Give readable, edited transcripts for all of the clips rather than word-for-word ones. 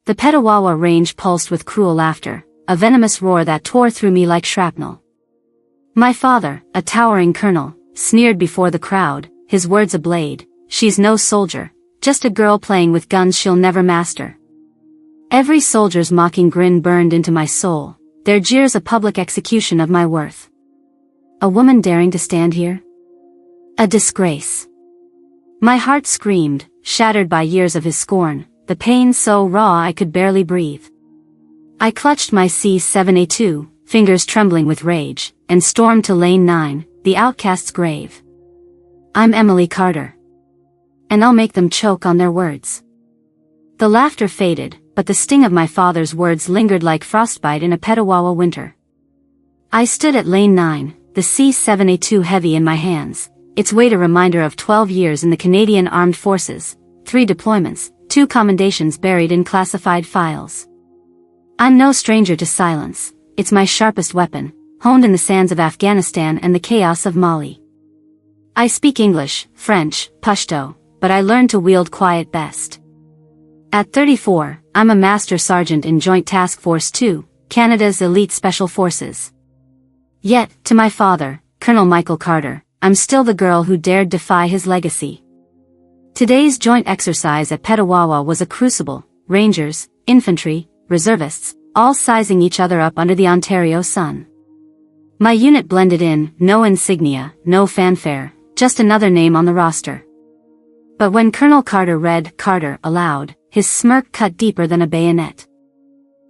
The Petawawa range pulsed with cruel laughter, a venomous roar that tore through me like shrapnel. My father, a towering colonel, sneered before the crowd, his words a blade. She's no soldier, just a girl playing with guns she'll never master. Every soldier's mocking grin burned into my soul, their jeers a public execution of my worth. A woman daring to stand here? A disgrace. My heart screamed, shattered by years of his scorn, the pain so raw I could barely breathe. I clutched my C-7A2, fingers trembling with rage, and stormed to Lane 9, the outcast's grave. I'm Emily Carter. And I'll make them choke on their words. The laughter faded, but the sting of my father's words lingered like frostbite in a Petawawa winter. I stood at Lane 9, the C-7A2 heavy in my hands, its weight a reminder of 12 years in the Canadian Armed Forces, 3 deployments, 2 commendations buried in classified files. I'm no stranger to silence, it's my sharpest weapon, honed in the sands of Afghanistan and the chaos of Mali. I speak English, French, Pashto, but I learned to wield quiet best. At 34, I'm a Master Sergeant in Joint Task Force 2, Canada's elite special forces. Yet, to my father, Colonel Michael Carter, I'm still the girl who dared defy his legacy. Today's joint exercise at Petawawa was a crucible, Rangers, infantry, reservists, all sizing each other up under the Ontario sun. My unit blended in, no insignia, no fanfare, just another name on the roster. But when Colonel Carter read Carter aloud, his smirk cut deeper than a bayonet.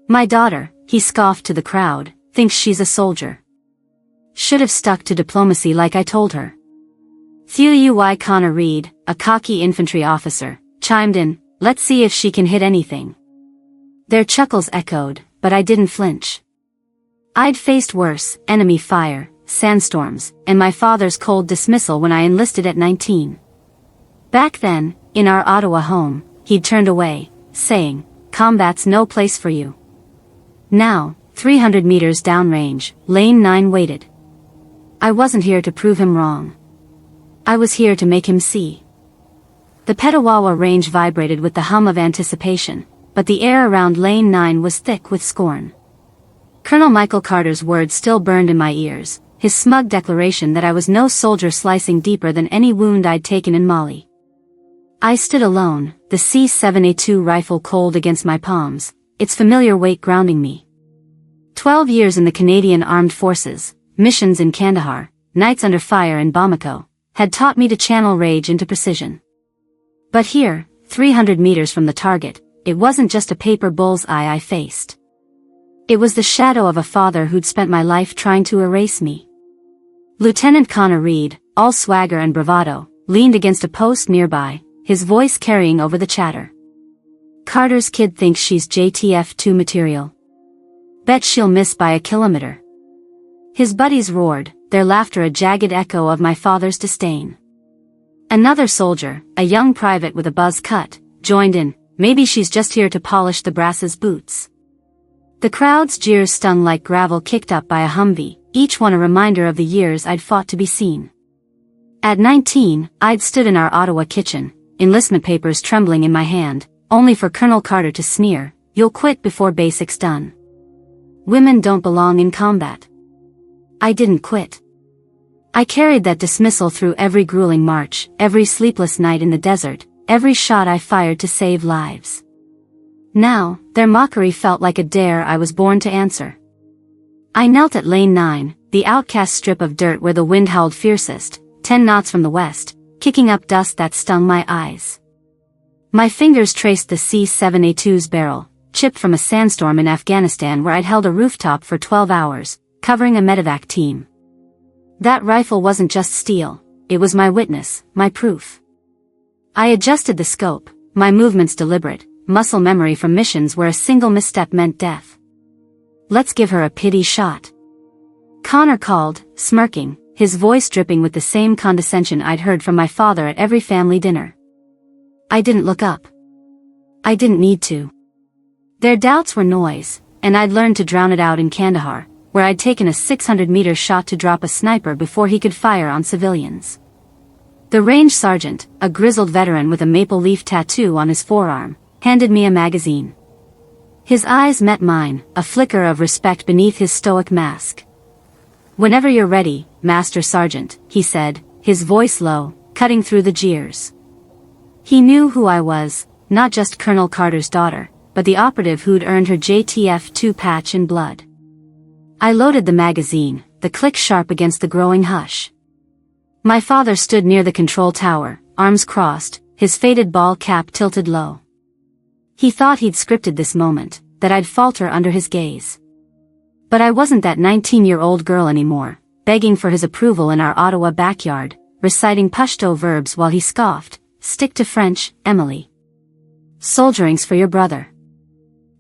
My daughter, he scoffed to the crowd, thinks she's a soldier. Should have stuck to diplomacy like I told her. Thuy Connor Reed, a cocky infantry officer, chimed in, let's see if she can hit anything. Their chuckles echoed, but I didn't flinch. I'd faced worse, enemy fire, sandstorms, and my father's cold dismissal when I enlisted at 19. Back then, in our Ottawa home, he'd turned away, saying, combat's no place for you. Now, 300 meters downrange, Lane 9 waited. I wasn't here to prove him wrong. I was here to make him see. The Petawawa range vibrated with the hum of anticipation, but the air around Lane 9 was thick with scorn. Colonel Michael Carter's words still burned in my ears, his smug declaration that I was no soldier slicing deeper than any wound I'd taken in Mali. I stood alone, the C-7A2 rifle cold against my palms, its familiar weight grounding me. 12 years in the Canadian Armed Forces, missions in Kandahar, nights under fire in Bamako, had taught me to channel rage into precision. But here, 300 meters from the target, it wasn't just a paper bullseye I faced. It was the shadow of a father who'd spent my life trying to erase me. Lieutenant Connor Reed, all swagger and bravado, leaned against a post nearby, his voice carrying over the chatter. Carter's kid thinks she's JTF-2 material. Bet she'll miss by a kilometer. His buddies roared, their laughter a jagged echo of my father's disdain. Another soldier, a young private with a buzz cut, joined in, maybe she's just here to polish the brass's boots. The crowd's jeers stung like gravel kicked up by a Humvee, each one a reminder of the years I'd fought to be seen. At 19, I'd stood in our Ottawa kitchen, enlistment papers trembling in my hand, only for Colonel Carter to sneer, you'll quit before basic's done. Women don't belong in combat. I didn't quit. I carried that dismissal through every grueling march, every sleepless night in the desert, every shot I fired to save lives. Now, their mockery felt like a dare I was born to answer. I knelt at Lane 9, the outcast strip of dirt where the wind howled fiercest, 10 knots from the west, kicking up dust that stung my eyes. My fingers traced the C-7A2's barrel, chipped from a sandstorm in Afghanistan where I'd held a rooftop for 12 hours, covering a medevac team. That rifle wasn't just steel, it was my witness, my proof. I adjusted the scope, my movements deliberate, muscle memory from missions where a single misstep meant death. Let's give her a pity shot. Connor called, smirking, his voice dripping with the same condescension I'd heard from my father at every family dinner. I didn't look up. I didn't need to. Their doubts were noise, and I'd learned to drown it out in Kandahar, where I'd taken a 600-meter shot to drop a sniper before he could fire on civilians. The range sergeant, a grizzled veteran with a maple leaf tattoo on his forearm, handed me a magazine. His eyes met mine, a flicker of respect beneath his stoic mask. "Whenever you're ready, Master Sergeant," he said, his voice low, cutting through the jeers. He knew who I was, not just Colonel Carter's daughter, but the operative who'd earned her JTF-2 patch in blood. I loaded the magazine, the click sharp against the growing hush. My father stood near the control tower, arms crossed, his faded ball cap tilted low. He thought he'd scripted this moment, that I'd falter under his gaze. But I wasn't that 19-year-old girl anymore, begging for his approval in our Ottawa backyard, reciting Pashto verbs while he scoffed, "Stick to French, Emily. Soldiering's for your brother."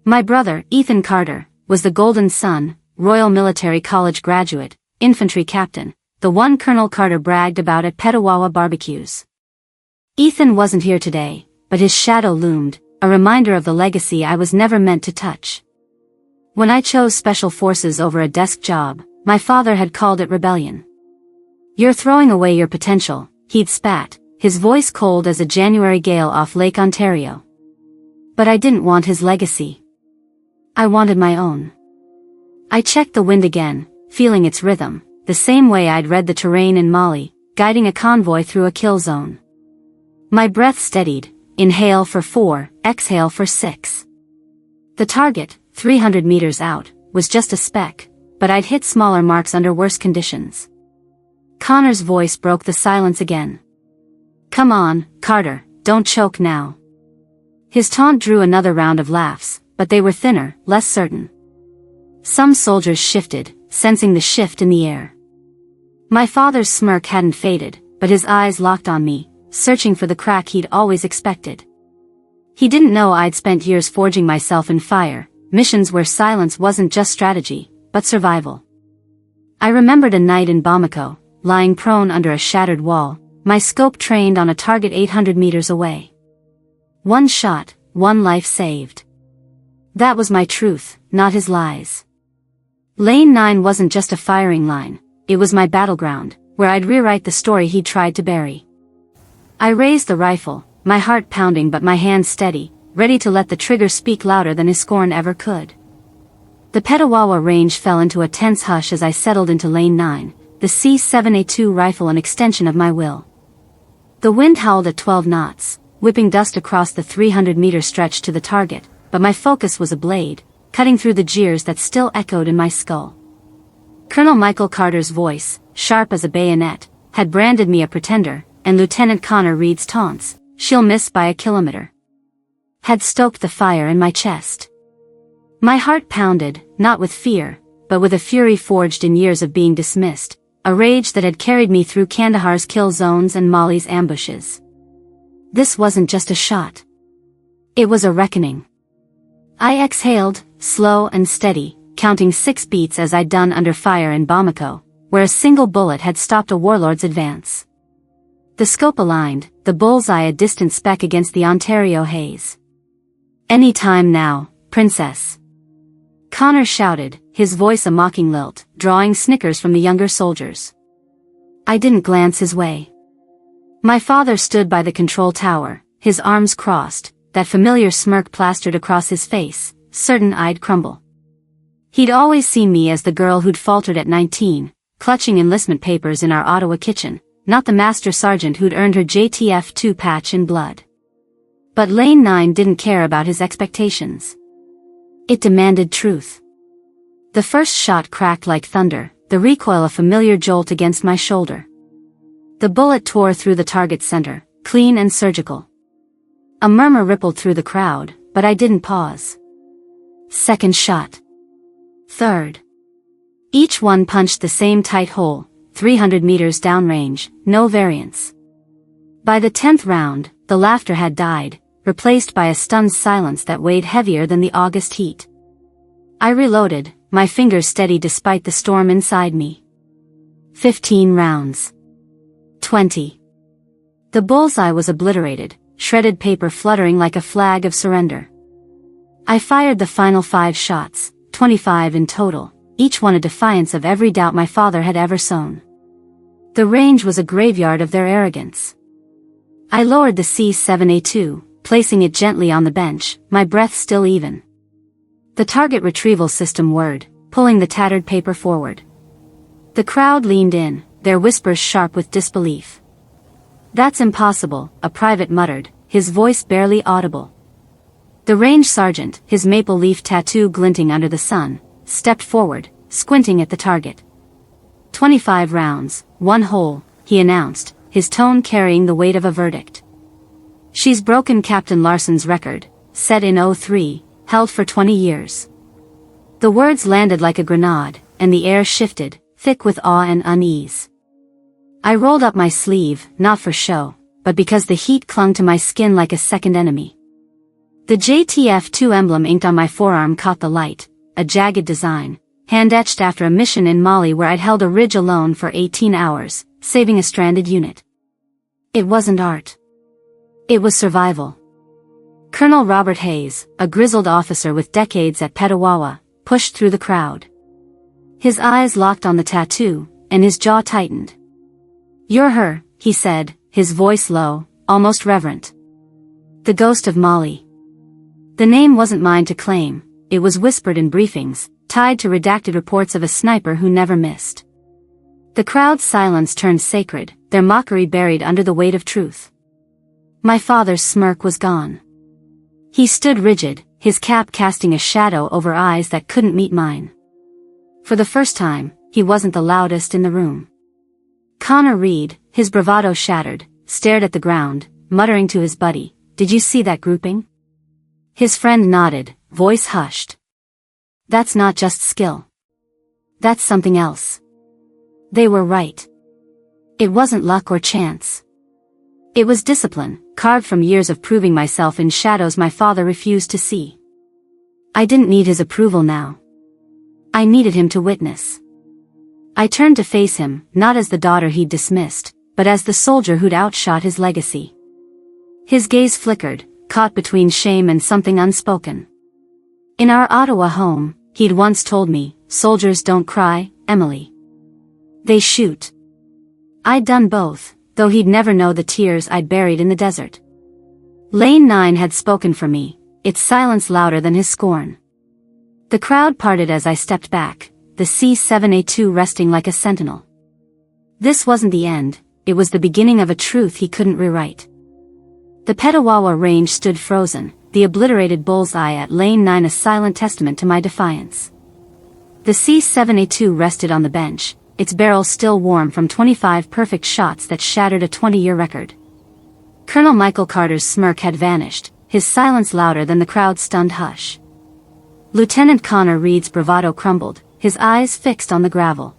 My brother, Ethan Carter, was the Golden Son, Royal Military College graduate, infantry captain, the one Colonel Carter bragged about at Petawawa barbecues. Ethan wasn't here today, but his shadow loomed, a reminder of the legacy I was never meant to touch. When I chose Special Forces over a desk job, my father had called it rebellion. "You're throwing away your potential," he'd spat, his voice cold as a January gale off Lake Ontario. But I didn't want his legacy. I wanted my own. I checked the wind again, feeling its rhythm, the same way I'd read the terrain in Mali, guiding a convoy through a kill zone. My breath steadied, inhale for 4, exhale for 6. The target, 300 meters out, was just a speck, but I'd hit smaller marks under worse conditions. Connor's voice broke the silence again. "Come on, Carter, don't choke now." His taunt drew another round of laughs, but they were thinner, less certain. Some soldiers shifted, sensing the shift in the air. My father's smirk hadn't faded, but his eyes locked on me, searching for the crack he'd always expected. He didn't know I'd spent years forging myself in fire, missions where silence wasn't just strategy, but survival. I remembered a night in Bamako, lying prone under a shattered wall, my scope trained on a target 800 meters away. One shot, one life saved. That was my truth, not his lies. Lane 9 wasn't just a firing line, it was my battleground, where I'd rewrite the story he'd tried to bury. I raised the rifle, my heart pounding but my hands steady, ready to let the trigger speak louder than his scorn ever could. The Petawawa range fell into a tense hush as I settled into Lane 9, the C7A2 rifle an extension of my will. The wind howled at 12 knots, whipping dust across the 300-meter stretch to the target, but my focus was a blade, cutting through the jeers that still echoed in my skull. Colonel Michael Carter's voice, sharp as a bayonet, had branded me a pretender, and Lieutenant Connor Reed's taunts, "She'll miss by a kilometer," had stoked the fire in my chest. My heart pounded, not with fear, but with a fury forged in years of being dismissed, a rage that had carried me through Kandahar's kill zones and Mali's ambushes. This wasn't just a shot. It was a reckoning. I exhaled, slow and steady, counting 6 beats as I'd done under fire in Bamako, where a single bullet had stopped a warlord's advance. The scope aligned, the bullseye a distant speck against the Ontario haze. "Any time now, princess," Connor shouted, his voice a mocking lilt, drawing snickers from the younger soldiers. I didn't glance his way. My father stood by the control tower, his arms crossed, that familiar smirk plastered across his face, certain I'd crumble. He'd always seen me as the girl who'd faltered at 19, clutching enlistment papers in our Ottawa kitchen, not the master sergeant who'd earned her JTF-2 patch in blood. But Lane 9 didn't care about his expectations. It demanded truth. The first shot cracked like thunder, the recoil a familiar jolt against my shoulder. The bullet tore through the target's center, clean and surgical. A murmur rippled through the crowd, but I didn't pause. Second shot. Third. Each one punched the same tight hole, 300 meters downrange, no variance. By the 10th round, the laughter had died, replaced by a stunned silence that weighed heavier than the August heat. I reloaded, my fingers steady despite the storm inside me. 15 rounds. 20. The bullseye was obliterated, shredded paper fluttering like a flag of surrender. I fired the final 5 shots, 25 in total, each one a defiance of every doubt my father had ever sown. The range was a graveyard of their arrogance. I lowered the C7A2, placing it gently on the bench, my breath still even. The target retrieval system whirred, pulling the tattered paper forward. The crowd leaned in, their whispers sharp with disbelief. "That's impossible," a private muttered, his voice barely audible. The range sergeant, his maple leaf tattoo glinting under the sun, stepped forward, squinting at the target. 25 rounds, 1 hole, he announced, his tone carrying the weight of a verdict. "She's broken Captain Larson's record, set in 03, held for 20 years. The words landed like a grenade, and the air shifted, thick with awe and unease. I rolled up my sleeve, not for show, but because the heat clung to my skin like a second enemy. The JTF-2 emblem inked on my forearm caught the light, a jagged design, hand-etched after a mission in Mali where I'd held a ridge alone for 18 hours, saving a stranded unit. It wasn't art. It was survival. Colonel Robert Hayes, a grizzled officer with decades at Petawawa, pushed through the crowd. His eyes locked on the tattoo, and his jaw tightened. "You're her," he said, his voice low, almost reverent. "The ghost of Mali." The name wasn't mine to claim, it was whispered in briefings, tied to redacted reports of a sniper who never missed. The crowd's silence turned sacred, their mockery buried under the weight of truth. My father's smirk was gone. He stood rigid, his cap casting a shadow over eyes that couldn't meet mine. For the first time, he wasn't the loudest in the room. Connor Reed, his bravado shattered, stared at the ground, muttering to his buddy, "Did you see that grouping?" His friend nodded, voice hushed. "That's not just skill. That's something else." They were right. It wasn't luck or chance. It was discipline, carved from years of proving myself in shadows my father refused to see. I didn't need his approval now. I needed him to witness. I turned to face him, not as the daughter he'd dismissed, but as the soldier who'd outshot his legacy. His gaze flickered, caught between shame and something unspoken. In our Ottawa home, he'd once told me, "Soldiers don't cry, Emily. They shoot." I'd done both, though he'd never know the tears I'd buried in the desert. Lane 9 had spoken for me, its silence louder than his scorn. The crowd parted as I stepped back, the C-7A2 resting like a sentinel. This wasn't the end, it was the beginning of a truth he couldn't rewrite. The Petawawa range stood frozen, the obliterated bullseye at Lane 9 a silent testament to my defiance. The C-7A2 rested on the bench, its barrel still warm from 25 perfect shots that shattered a 20-year record. Colonel Michael Carter's smirk had vanished, his silence louder than the crowd's stunned hush. Lieutenant Connor Reed's bravado crumbled, his eyes fixed on the gravel.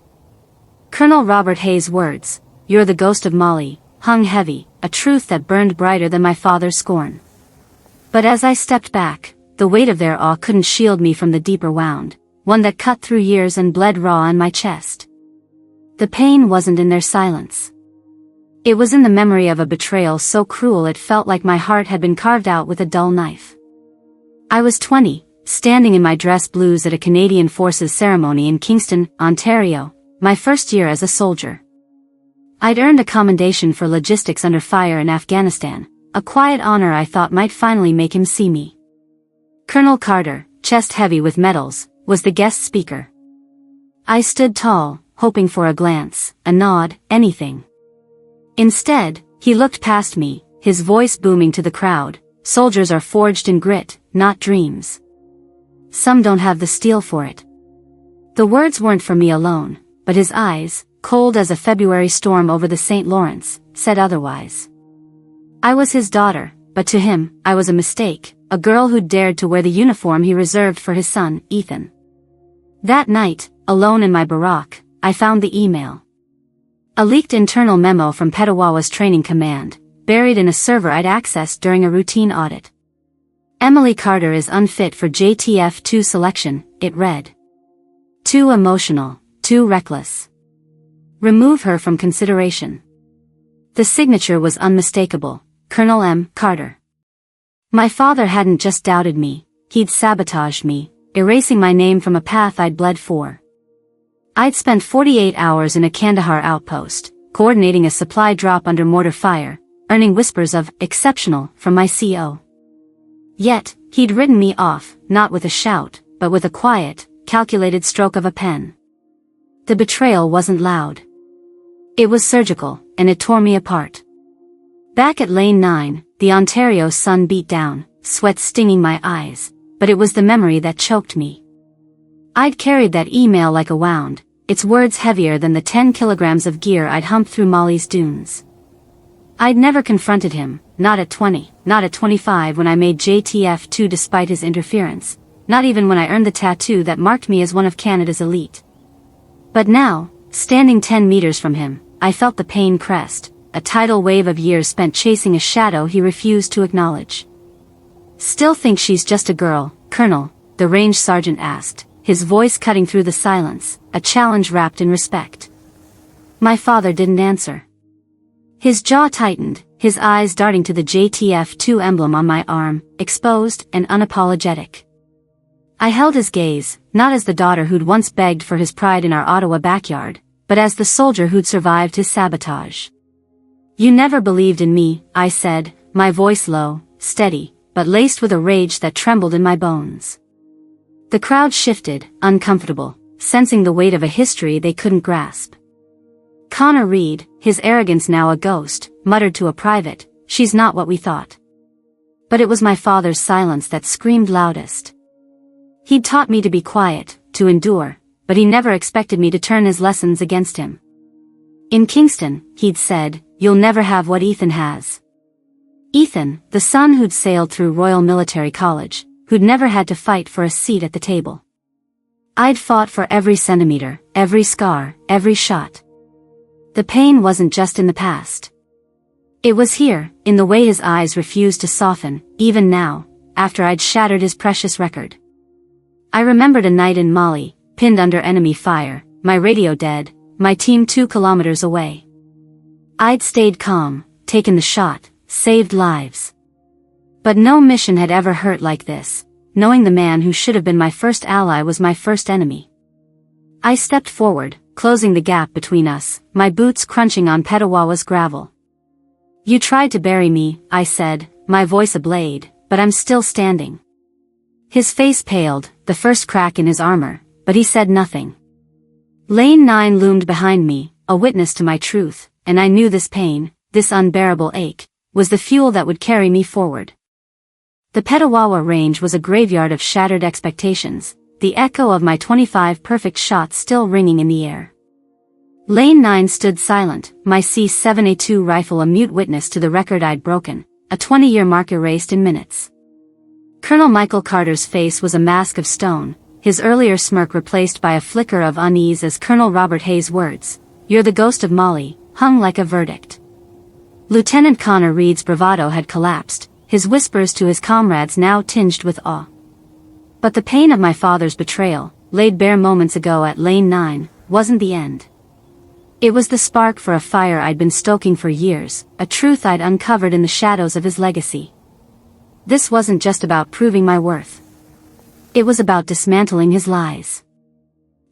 Colonel Robert Hayes' words, "You're the ghost of Mali," hung heavy, a truth that burned brighter than my father's scorn. But as I stepped back, the weight of their awe couldn't shield me from the deeper wound, one that cut through years and bled raw in my chest. The pain wasn't in their silence. It was in the memory of a betrayal so cruel it felt like my heart had been carved out with a dull knife. I was 20, standing in my dress blues at a Canadian Forces ceremony in Kingston, Ontario, my first year as a soldier. I'd earned a commendation for logistics under fire in Afghanistan, a quiet honor I thought might finally make him see me. Colonel Carter, chest heavy with medals, was the guest speaker. I stood tall, hoping for a glance, a nod, anything. Instead, he looked past me, his voice booming to the crowd, "Soldiers are forged in grit, not dreams. Some don't have the steel for it." The words weren't for me alone, but his eyes, cold as a February storm over the St. Lawrence, said otherwise. I was his daughter, but to him, I was a mistake, a girl who'd dared to wear the uniform he reserved for his son, Ethan. That night, alone in my barack, I found the email. A leaked internal memo from Petawawa's training command, buried in a server I'd accessed during a routine audit. "Emily Carter is unfit for JTF-2 selection," it read. "Too emotional, too reckless. Remove her from consideration." The signature was unmistakable, Colonel M. Carter. My father hadn't just doubted me, he'd sabotaged me, erasing my name from a path I'd bled for. I'd spent 48 hours in a Kandahar outpost, coordinating a supply drop under mortar fire, earning whispers of "exceptional" from my CO. Yet, he'd written me off, not with a shout, but with a quiet, calculated stroke of a pen. The betrayal wasn't loud. It was surgical, and it tore me apart. Back at Lane 9, the Ontario sun beat down, sweat stinging my eyes, but it was the memory that choked me. I'd carried that email like a wound, its words heavier than the 10 kilograms of gear I'd humped through Molly's dunes. I'd never confronted him, not at 20, not at 25 when I made JTF2 despite his interference, not even when I earned the tattoo that marked me as one of Canada's elite. But now, standing 10 meters from him, I felt the pain crest, a tidal wave of years spent chasing a shadow he refused to acknowledge. "Still think she's just a girl, Colonel?" the range sergeant asked, his voice cutting through the silence, a challenge wrapped in respect. My father didn't answer. His jaw tightened, his eyes darting to the JTF2 emblem on my arm, exposed and unapologetic. I held his gaze, not as the daughter who'd once begged for his pride in our Ottawa backyard, but as the soldier who'd survived his sabotage. "You never believed in me," I said, my voice low, steady, but laced with a rage that trembled in my bones. The crowd shifted, uncomfortable, sensing the weight of a history they couldn't grasp. Connor Reed, his arrogance now a ghost, muttered to a private, "She's not what we thought." But it was my father's silence that screamed loudest. He'd taught me to be quiet, to endure, but he never expected me to turn his lessons against him. In Kingston, he'd said, "You'll never have what Ethan has." Ethan, the son who'd sailed through Royal Military College, who'd never had to fight for a seat at the table. I'd fought for every centimeter, every scar, every shot. The pain wasn't just in the past. It was here, in the way his eyes refused to soften, even now, after I'd shattered his precious record. I remembered a night in Mali, pinned under enemy fire, my radio dead, my team 2 kilometers away. I'd stayed calm, taken the shot, saved lives. But no mission had ever hurt like this, knowing the man who should have been my first ally was my first enemy. I stepped forward, closing the gap between us, my boots crunching on Petawawa's gravel. "You tried to bury me," I said, my voice ablade, "but I'm still standing." His face paled, the first crack in his armor, but he said nothing. Lane 9 loomed behind me, a witness to my truth, and I knew this pain, this unbearable ache, was the fuel that would carry me forward. The Petawawa range was a graveyard of shattered expectations, the echo of my 25 perfect shots still ringing in the air. Lane 9 stood silent, my C7A2 rifle a mute witness to the record I'd broken, a 20-year mark erased in minutes. Colonel Michael Carter's face was a mask of stone, his earlier smirk replaced by a flicker of unease as Colonel Robert Hayes' words, "You're the ghost of Molly," hung like a verdict. Lieutenant Connor Reed's bravado had collapsed, his whispers to his comrades now tinged with awe. But the pain of my father's betrayal, laid bare moments ago at Lane 9, wasn't the end. It was the spark for a fire I'd been stoking for years, a truth I'd uncovered in the shadows of his legacy. This wasn't just about proving my worth. It was about dismantling his lies.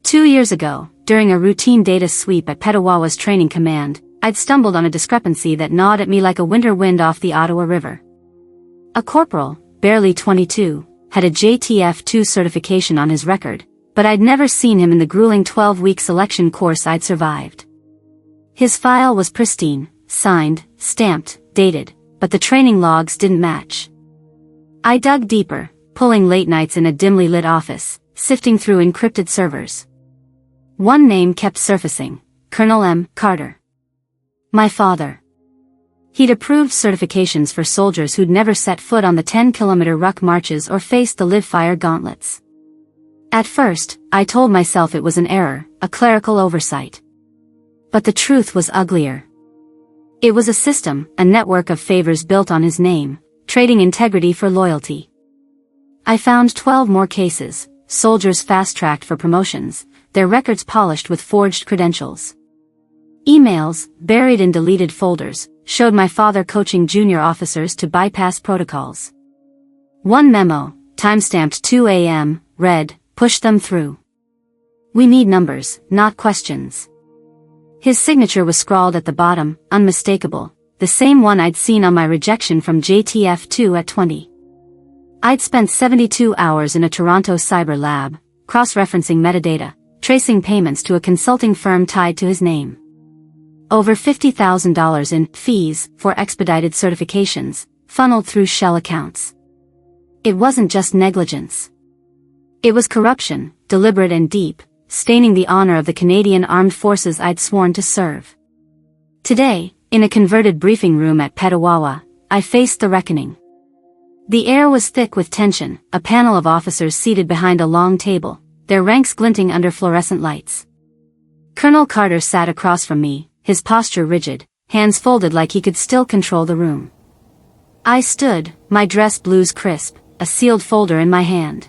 2 years ago, during a routine data sweep at Petawawa's training command, I'd stumbled on a discrepancy that gnawed at me like a winter wind off the Ottawa River. A corporal, barely 22, had a JTF2 certification on his record, but I'd never seen him in the grueling 12-week selection course I'd survived. His file was pristine, signed, stamped, dated, but the training logs didn't match. I dug deeper, pulling late nights in a dimly lit office, sifting through encrypted servers. One name kept surfacing, Colonel M. Carter. My father. He'd approved certifications for soldiers who'd never set foot on the 10-kilometer ruck marches or faced the live-fire gauntlets. At first, I told myself it was an error, a clerical oversight. But the truth was uglier. It was a system, a network of favors built on his name, trading integrity for loyalty. I found 12 more cases, soldiers fast-tracked for promotions, their records polished with forged credentials. Emails, buried in deleted folders, showed my father coaching junior officers to bypass protocols. One memo, timestamped 2 a.m., read, "Push them through. We need numbers, not questions." His signature was scrawled at the bottom, unmistakable, the same one I'd seen on my rejection from JTF2 at 20. I'd spent 72 hours in a Toronto cyber lab, cross-referencing metadata, tracing payments to a consulting firm tied to his name. Over $50,000 in fees for expedited certifications, funneled through shell accounts. It wasn't just negligence. It was corruption, deliberate and deep, staining the honor of the Canadian Armed Forces I'd sworn to serve. Today, in a converted briefing room at Petawawa, I faced the reckoning. The air was thick with tension, a panel of officers seated behind a long table, their ranks glinting under fluorescent lights. Colonel Carter sat across from me, his posture rigid, hands folded like he could still control the room. I stood, my dress blues crisp, a sealed folder in my hand.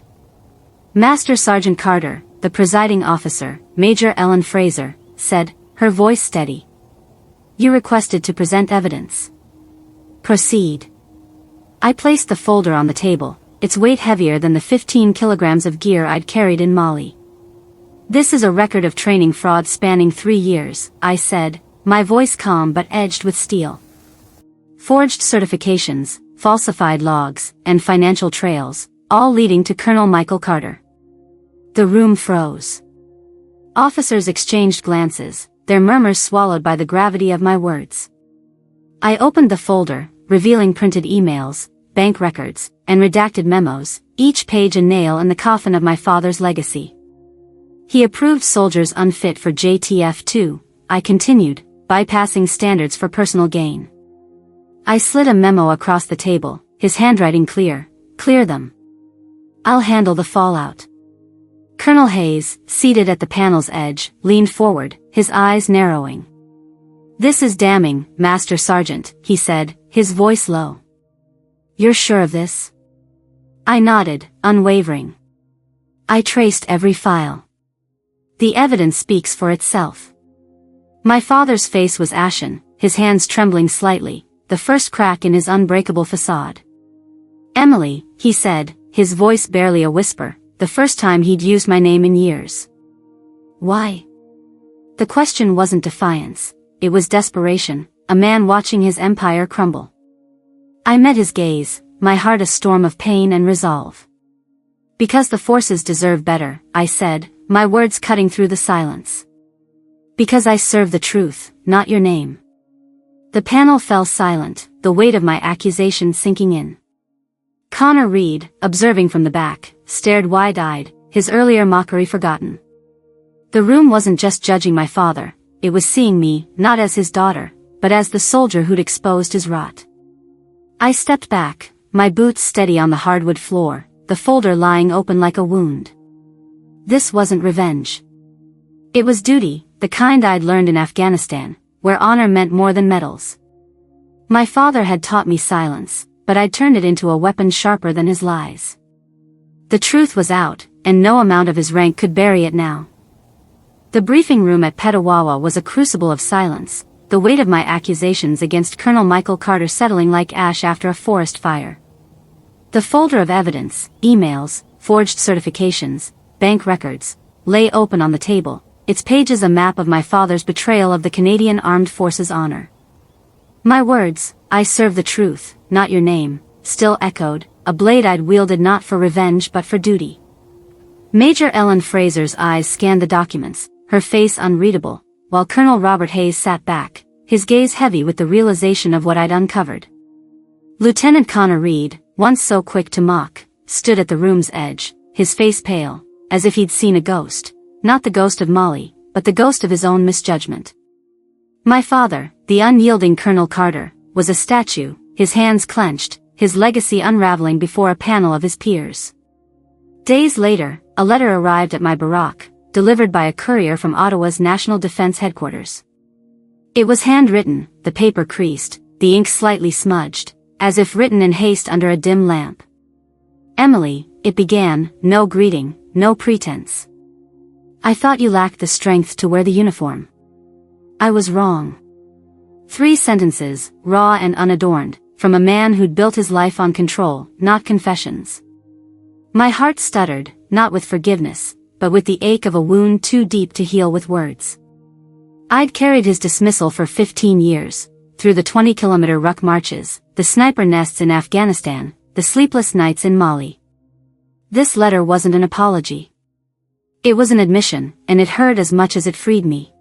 Master Sergeant Carter, the presiding officer, Major Ellen Fraser, said, her voice steady. You requested to present evidence. Proceed. I placed the folder on the table, its weight heavier than the 15 kilograms of gear I'd carried in Mali. This is a record of training fraud spanning 3 years, I said, my voice calm but edged with steel. Forged certifications, falsified logs, and financial trails, all leading to Colonel Michael Carter. The room froze. Officers exchanged glances, their murmurs swallowed by the gravity of my words. I opened the folder, revealing printed emails, bank records, and redacted memos, each page a nail in the coffin of my father's legacy. He approved soldiers unfit for JTF too, I continued, bypassing standards for personal gain. I slid a memo across the table, his handwriting clear. Clear them. I'll handle the fallout. Colonel Hayes, seated at the panel's edge, leaned forward, his eyes narrowing. This is damning, Master Sergeant, he said, his voice low. You're sure of this? I nodded, unwavering. I traced every file. The evidence speaks for itself. My father's face was ashen, his hands trembling slightly, the first crack in his unbreakable facade. Emily, he said, his voice barely a whisper, the first time he'd used my name in years. Why? The question wasn't defiance, it was desperation, a man watching his empire crumble. I met his gaze, my heart a storm of pain and resolve. Because the forces deserve better, I said, my words cutting through the silence. Because I serve the truth, not your name. The panel fell silent, the weight of my accusation sinking in. Connor Reed, observing from the back, stared wide-eyed, his earlier mockery forgotten. The room wasn't just judging my father, it was seeing me, not as his daughter, but as the soldier who'd exposed his rot. I stepped back, my boots steady on the hardwood floor, the folder lying open like a wound. This wasn't revenge. It was duty, the kind I'd learned in Afghanistan, where honor meant more than medals. My father had taught me silence, but I'd turned it into a weapon sharper than his lies. The truth was out, and no amount of his rank could bury it now. The briefing room at Petawawa was a crucible of silence, the weight of my accusations against Colonel Michael Carter settling like ash after a forest fire. The folder of evidence, emails, forged certifications, bank records, lay open on the table, its pages a map of my father's betrayal of the Canadian Armed Forces honor. My words, I serve the truth, not your name, still echoed, a blade I'd wielded not for revenge but for duty. Major Ellen Fraser's eyes scanned the documents, her face unreadable, while Colonel Robert Hayes sat back, his gaze heavy with the realization of what I'd uncovered. Lieutenant Connor Reed, once so quick to mock, stood at the room's edge, his face pale, as if he'd seen a ghost, not the ghost of Molly, but the ghost of his own misjudgment. My father, the unyielding Colonel Carter, was a statue, his hands clenched, his legacy unraveling before a panel of his peers. Days later, a letter arrived at my barack, delivered by a courier from Ottawa's National Defense Headquarters. It was handwritten, the paper creased, the ink slightly smudged, as if written in haste under a dim lamp. Emily, it began, no greeting, no pretense. I thought you lacked the strength to wear the uniform. I was wrong. 3 sentences, raw and unadorned, from a man who'd built his life on control, not confessions. My heart stuttered, not with forgiveness, but with the ache of a wound too deep to heal with words. I'd carried his dismissal for 15 years, through the 20-kilometer ruck marches, the sniper nests in Afghanistan, the sleepless nights in Mali. This letter wasn't an apology. It was an admission, and it hurt as much as it freed me.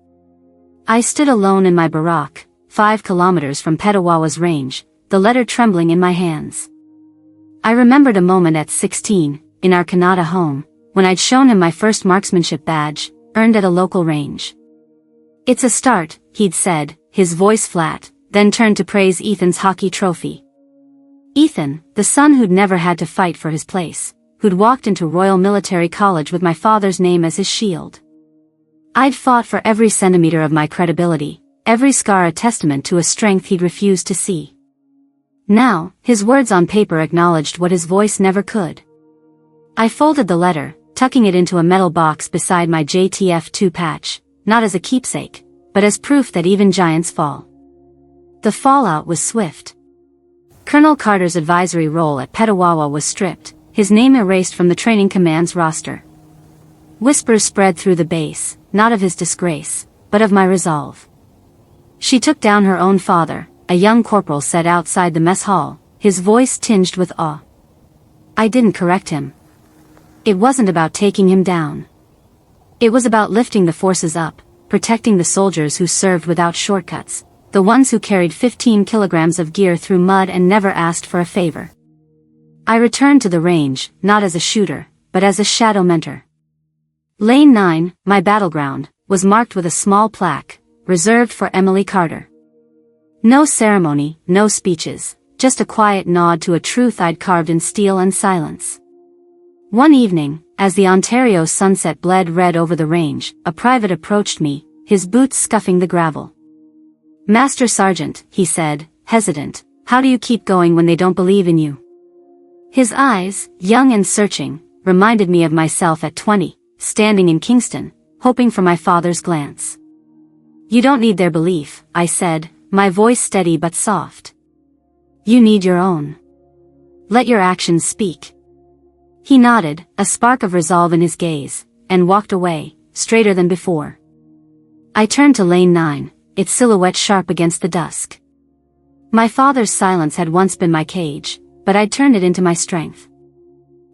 I stood alone in my barack, 5 kilometers from Petawawa's range, the letter trembling in my hands. I remembered a moment at 16, in our Canada home, when I'd shown him my first marksmanship badge, earned at a local range. "It's a start," he'd said, his voice flat, then turned to praise Ethan's hockey trophy. Ethan, the son who'd never had to fight for his place, who'd walked into Royal Military College with my father's name as his shield. I'd fought for every centimeter of my credibility, every scar a testament to a strength he'd refused to see. Now, his words on paper acknowledged what his voice never could. I folded the letter, tucking it into a metal box beside my JTF2 patch, not as a keepsake, but as proof that even giants fall. The fallout was swift. Colonel Carter's advisory role at Petawawa was stripped, his name erased from the training command's roster. Whispers spread through the base, not of his disgrace, but of my resolve. She took down her own father, a young corporal said outside the mess hall, his voice tinged with awe. I didn't correct him. It wasn't about taking him down. It was about lifting the forces up, protecting the soldiers who served without shortcuts, the ones who carried 15 kilograms of gear through mud and never asked for a favor. I returned to the range, not as a shooter, but as a shadow mentor. Lane 9, my battleground, was marked with a small plaque, reserved for Emily Carter. No ceremony, no speeches, just a quiet nod to a truth I'd carved in steel and silence. One evening, as the Ontario sunset bled red over the range, a private approached me, his boots scuffing the gravel. "Master Sergeant," he said, hesitant, "how do you keep going when they don't believe in you?" His eyes, young and searching, reminded me of myself at 20, standing in Kingston, hoping for my father's glance. "You don't need their belief," I said, my voice steady but soft. "You need your own. Let your actions speak." He nodded, a spark of resolve in his gaze, and walked away, straighter than before. I turned to Lane 9, its silhouette sharp against the dusk. My father's silence had once been my cage, but I'd turned it into my strength.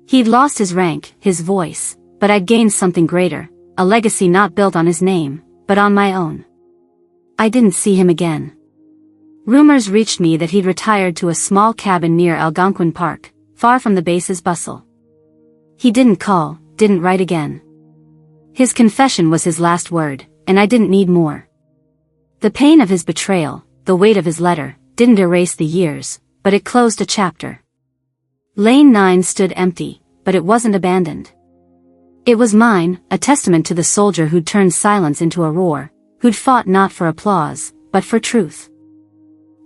He'd lost his rank, his voice, but I'd gained something greater, a legacy not built on his name, but on my own. I didn't see him again. Rumors reached me that he'd retired to a small cabin near Algonquin Park, far from the base's bustle. He didn't call, didn't write again. His confession was his last word, and I didn't need more. The pain of his betrayal, the weight of his letter, didn't erase the years, but it closed a chapter. Lane 9 stood empty, but it wasn't abandoned. It was mine, a testament to the soldier who'd turned silence into a roar, who'd fought not for applause, but for truth.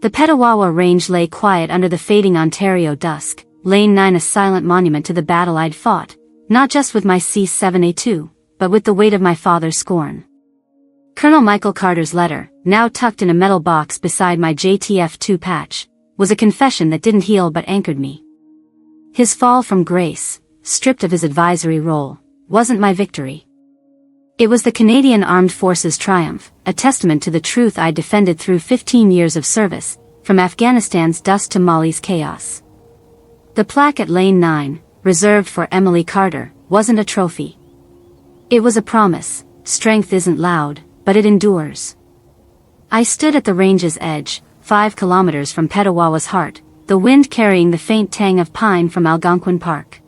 The Petawawa range lay quiet under the fading Ontario dusk, Lane 9 a silent monument to the battle I'd fought, not just with my C-7A2, but with the weight of my father's scorn. Colonel Michael Carter's letter, now tucked in a metal box beside my JTF2 patch, was a confession that didn't heal but anchored me. His fall from grace, stripped of his advisory role, wasn't my victory. It was the Canadian Armed Forces' triumph, a testament to the truth I defended through 15 years of service, from Afghanistan's dust to Mali's chaos. The plaque at Lane 9, reserved for Emily Carter, wasn't a trophy. It was a promise: strength isn't loud, but it endures. I stood at the range's edge, 5 kilometers from Petawawa's heart, the wind carrying the faint tang of pine from Algonquin Park.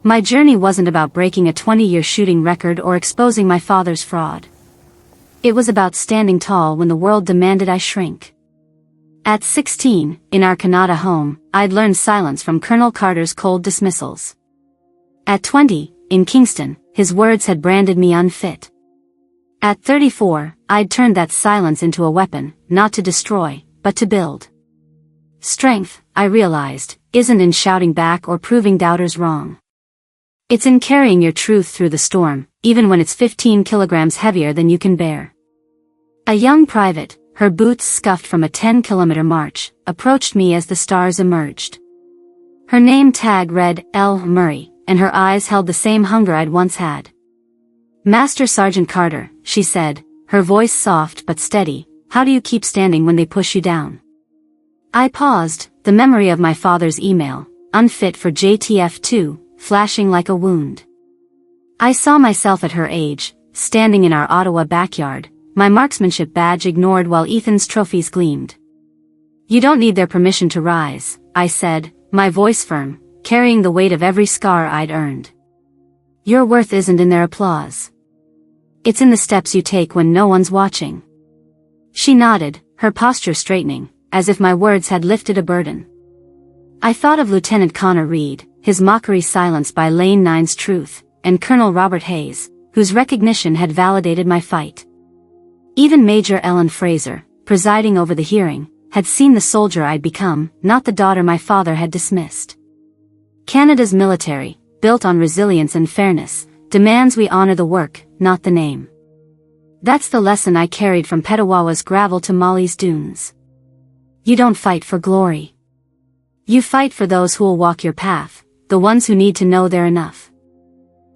My journey wasn't about breaking a 20-year shooting record or exposing my father's fraud. It was about standing tall when the world demanded I shrink. At 16, in our Canada home, I'd learned silence from Colonel Carter's cold dismissals. At 20, in Kingston, his words had branded me unfit. At 34, I'd turned that silence into a weapon, not to destroy, but to build. Strength, I realized, isn't in shouting back or proving doubters wrong. It's in carrying your truth through the storm, even when it's 15 kilograms heavier than you can bear. A young private, her boots scuffed from a 10-kilometer march, approached me as the stars emerged. Her name tag read L. Murray, and her eyes held the same hunger I'd once had. "Master Sergeant Carter," she said, her voice soft but steady, "how do you keep standing when they push you down?" I paused, the memory of my father's email, unfit for JTF2, flashing like a wound. I saw myself at her age, standing in our Ottawa backyard, my marksmanship badge ignored while Ethan's trophies gleamed. "You don't need their permission to rise," I said, my voice firm, carrying the weight of every scar I'd earned. "Your worth isn't in their applause. It's in the steps you take when no one's watching." She nodded, her posture straightening, as if my words had lifted a burden. I thought of Lieutenant Connor Reed, his mockery silenced by Lane 9's truth, and Colonel Robert Hayes, whose recognition had validated my fight. Even Major Ellen Fraser, presiding over the hearing, had seen the soldier I'd become, not the daughter my father had dismissed. Canada's military, built on resilience and fairness, demands we honor the work, not the name. That's the lesson I carried from Petawawa's gravel to Molly's dunes. You don't fight for glory. You fight for those who'll walk your path, the ones who need to know they're enough.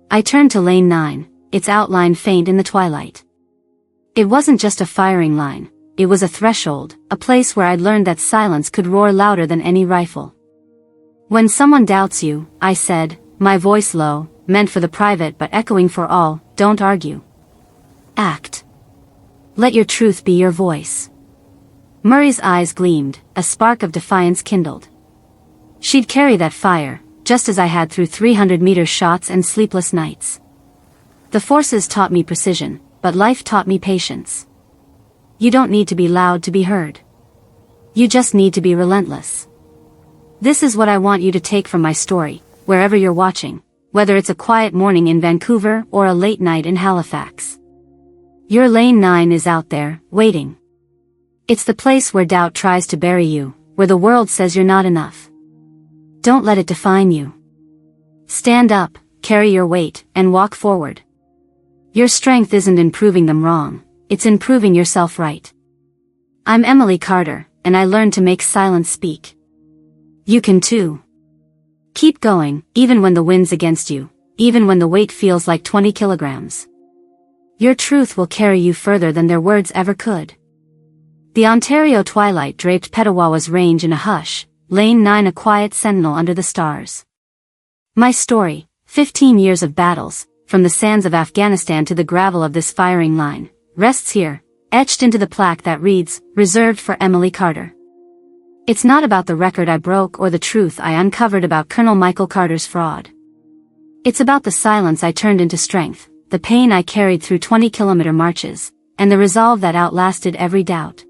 I turned to Lane 9, its outline faint in the twilight. It wasn't just a firing line, it was a threshold, a place where I'd learned that silence could roar louder than any rifle. "When someone doubts you," I said, my voice low, meant for the private but echoing for all, "don't argue. Act. Let your truth be your voice." Murray's eyes gleamed, a spark of defiance kindled. She'd carry that fire, just as I had through 300-meter shots and sleepless nights. The forces taught me precision, but life taught me patience. You don't need to be loud to be heard. You just need to be relentless. This is what I want you to take from my story, wherever you're watching, whether it's a quiet morning in Vancouver or a late night in Halifax. Your Lane 9 is out there, waiting. It's the place where doubt tries to bury you, where the world says you're not enough. Don't let it define you. Stand up, carry your weight, and walk forward. Your strength isn't in proving them wrong, it's in proving yourself right. I'm Emily Carter, and I learned to make silence speak. You can too. Keep going, even when the wind's against you, even when the weight feels like 20 kilograms. Your truth will carry you further than their words ever could. The Ontario twilight draped Petawawa's range in a hush, Lane 9 a quiet sentinel under the stars. My story, 15 years of battles, from the sands of Afghanistan to the gravel of this firing line, rests here, etched into the plaque that reads, "Reserved for Emily Carter." It's not about the record I broke or the truth I uncovered about Colonel Michael Carter's fraud. It's about the silence I turned into strength, the pain I carried through 20-kilometer marches, and the resolve that outlasted every doubt.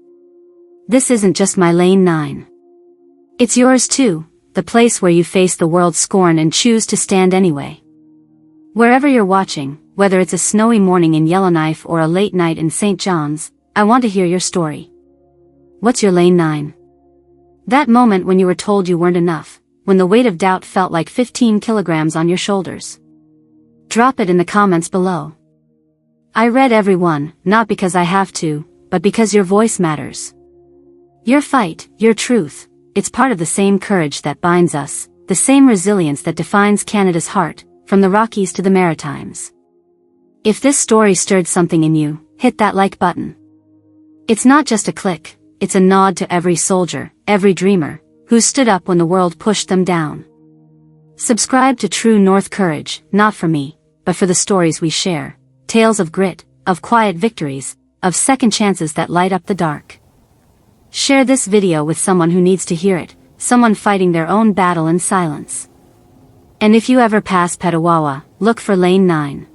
This isn't just my Lane 9. It's yours too, the place where you face the world's scorn and choose to stand anyway. Wherever you're watching, whether it's a snowy morning in Yellowknife or a late night in St. John's, I want to hear your story. What's your Lane 9? That moment when you were told you weren't enough, when the weight of doubt felt like 15 kilograms on your shoulders. Drop it in the comments below. I read every one, not because I have to, but because your voice matters. Your fight, your truth, it's part of the same courage that binds us, the same resilience that defines Canada's heart, from the Rockies to the Maritimes. If this story stirred something in you, hit that like button. It's not just a click, it's a nod to every soldier, every dreamer, who stood up when the world pushed them down. Subscribe to True North Courage, not for me, but for the stories we share, tales of grit, of quiet victories, of second chances that light up the dark. Share this video with someone who needs to hear it, someone fighting their own battle in silence. And if you ever pass Petawawa, look for Lane 9.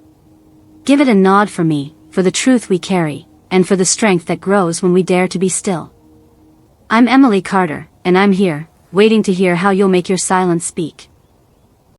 Give it a nod for me, for the truth we carry, and for the strength that grows when we dare to be still. I'm Emily Carter, and I'm here, waiting to hear how you'll make your silence speak.